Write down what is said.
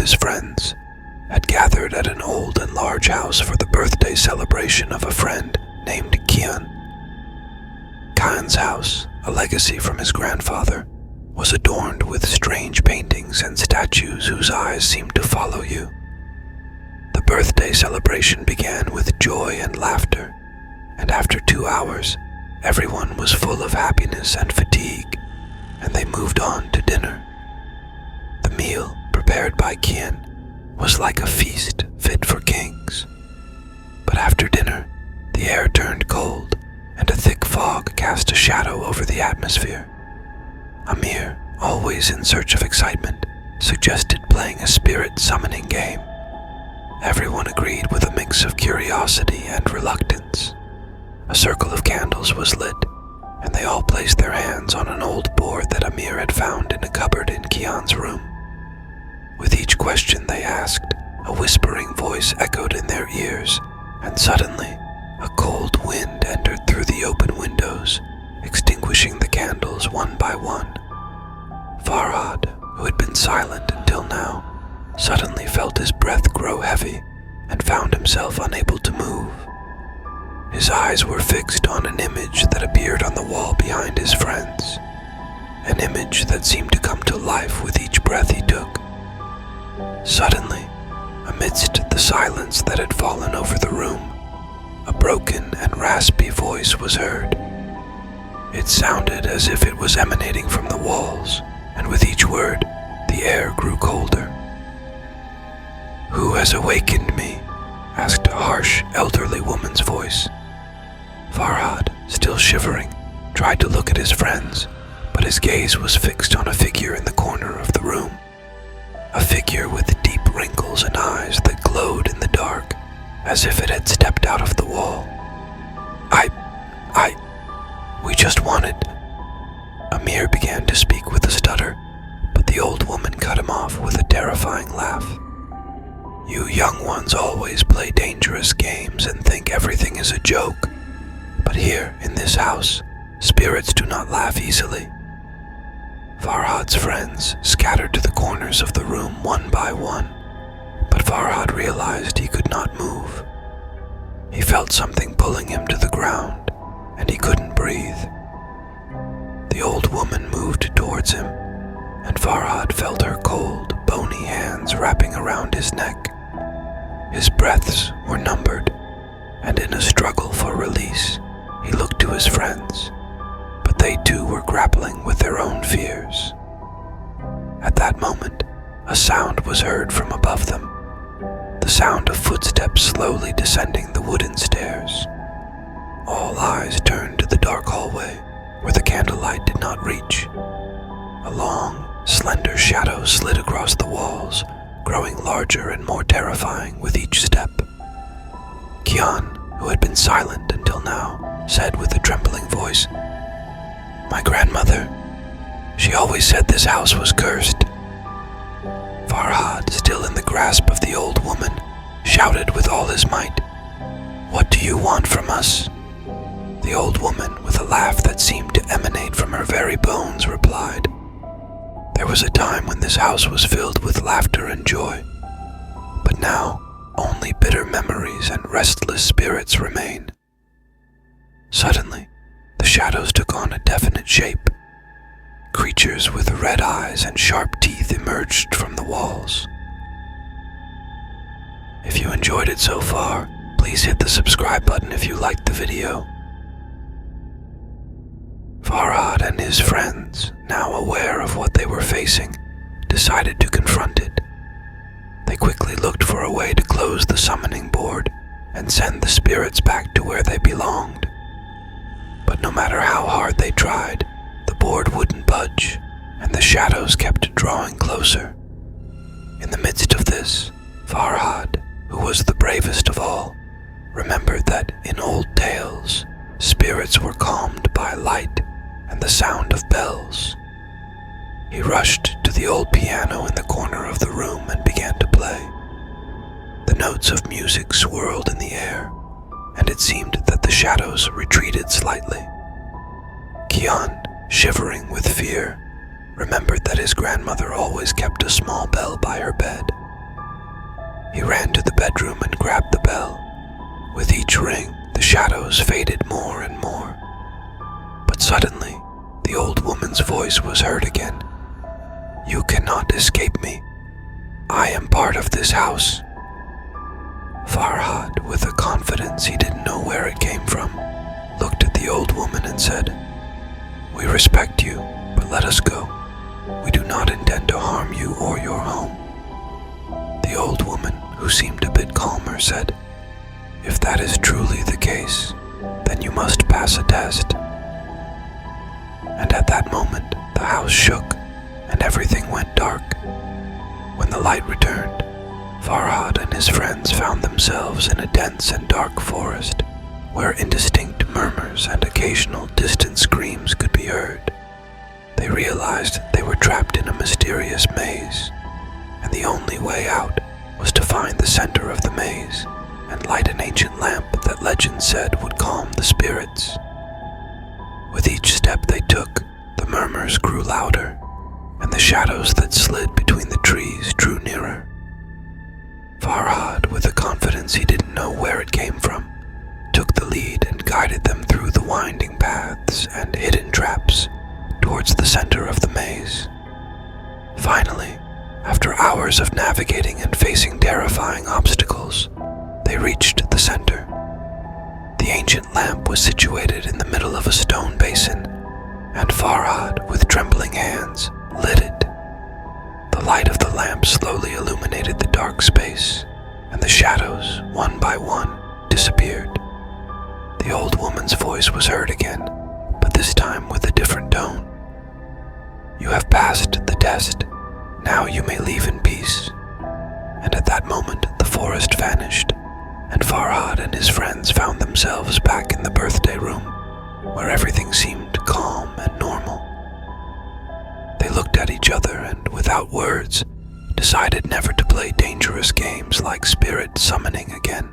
his friends, had gathered at an old and large house for the birthday celebration of a friend named Kian. Kian's house, a legacy from his grandfather, was adorned with strange paintings and statues whose eyes seemed to follow you. The birthday celebration began with joy and laughter, and after 2 hours, everyone was full of happiness and fatigue, and they moved on to dinner. The meal, prepared by Kian, was like a feast fit for kings. But after dinner, the air turned cold, and a thick fog cast a shadow over the atmosphere. Amir, always in search of excitement, suggested playing a spirit summoning game. Everyone agreed with a mix of curiosity and reluctance. A circle of candles was lit, and they all placed their hands on an old board that Amir had found in a cupboard in Kian's room. With each question they asked, a whispering voice echoed in their ears, and suddenly, a cold wind entered through the open windows, extinguishing the candles one by one. Farhad, who had been silent until now, suddenly felt his breath grow heavy and found himself unable to move. His eyes were fixed on an image that appeared on the wall behind his friends, an image that seemed to come to life with each breath he took. Suddenly, amidst the silence that had fallen over the room, a broken and raspy voice was heard. It sounded as if it was emanating from the walls, and with each word, the air grew colder. "Who has awakened me?" asked a harsh, elderly woman's voice. Farhad, still shivering, tried to look at his friends, but his gaze was fixed on a figure in the corner of the room. A figure with deep wrinkles and eyes that glowed in the dark, as if it had stepped out of the wall. We just wanted..." Amir began to speak with a stutter, but the old woman cut him off with a terrifying laugh. "You young ones always play dangerous games and think everything is a joke. But here, in this house, spirits do not laugh easily." Farhad's friends scattered to the corners of the room one by one, but Farhad realized he could not move. He felt something pulling him to the ground, and he couldn't breathe. The old woman moved towards him, and Farhad felt her cold, bony hands wrapping around his neck. His breaths were numbered, and in a struggle for release, he looked to his friends, but they too were grappling with their own fears. At that moment, a sound was heard from above them, the sound of footsteps slowly descending the wooden stairs. All eyes turned to the dark hallway, where the candlelight did not reach. A long, slender shadow slid across the walls, growing larger and more terrifying with each step. Kian, who had been silent until now, said with a trembling voice, "My grandmother, she always said this house was cursed." Farhad, still in the grasp of the old woman, shouted with all his might, "What do you want from us?" The old woman, with a laugh that seemed to emanate from her very bones, replied, "There was a time when this house was filled with laughter and joy, but now only bitter memories and restless spirits remain." Suddenly, the shadows took on a definite shape. Creatures with red eyes and sharp teeth emerged from the walls. If you enjoyed it so far, please hit the subscribe button if you liked the video. Farhad and his friends, now aware of what they were facing, decided to confront it. They quickly looked for a way to close the summoning board and send the spirits back to where they belonged. But no matter how hard they tried, the board wouldn't budge, and the shadows kept drawing closer. In the midst of this, Farhad, who was the bravest of all, remembered that in old tales, spirits were calmed by light and the sound of bells. He rushed to the old piano in the corner of the room and began to play. The notes of music swirled in the air, and it seemed that the shadows retreated slightly. Kian, shivering with fear, remembered that his grandmother always kept a small bell by her bed, He ran to the bedroom and grabbed the bell. With each ring, the shadows faded more and more. But suddenly, the old woman's voice was heard again. "You cannot escape me. I am part of this house." Farhad, with a confidence he didn't know where it came from, looked at the old woman and said, "We respect you, but let us go. We do not intend to harm you or your home." The old woman, who seemed a bit calmer, said, "If that is truly the case, then you must pass a test." And at that moment, the house shook and everything went dark. When the light returned, Farhad and his friends found themselves in a dense and dark forest, where indistinct murmurs and occasional distant screams could be heard. They realized they were trapped in a mysterious maze, and the only way out was to find the center of the maze and light an ancient lamp that legend said would calm the spirits. With each step they took, the murmurs grew louder, and the shadows that slid between the trees drew nearer. Farhad, with a confidence he didn't know where it came from, took the lead and guided them through the winding paths and hidden traps towards the center of the maze. Finally, after hours of navigating and facing terrifying obstacles, they reached the center. The ancient lamp was situated in the middle of a stone basin, and Farhad, with trembling hands, lit it. The light of the lamp slowly illuminated the dark space, and the shadows, one by one, disappeared. The old woman's voice was heard again, but this time with a different tone. "You have passed the test. Now you may leave in peace." And at that moment, the forest vanished, and Farhad and his friends found themselves back in the birthday room, where everything seemed calm and normal. They looked at each other and, without words, decided never to play dangerous games like spirit summoning again.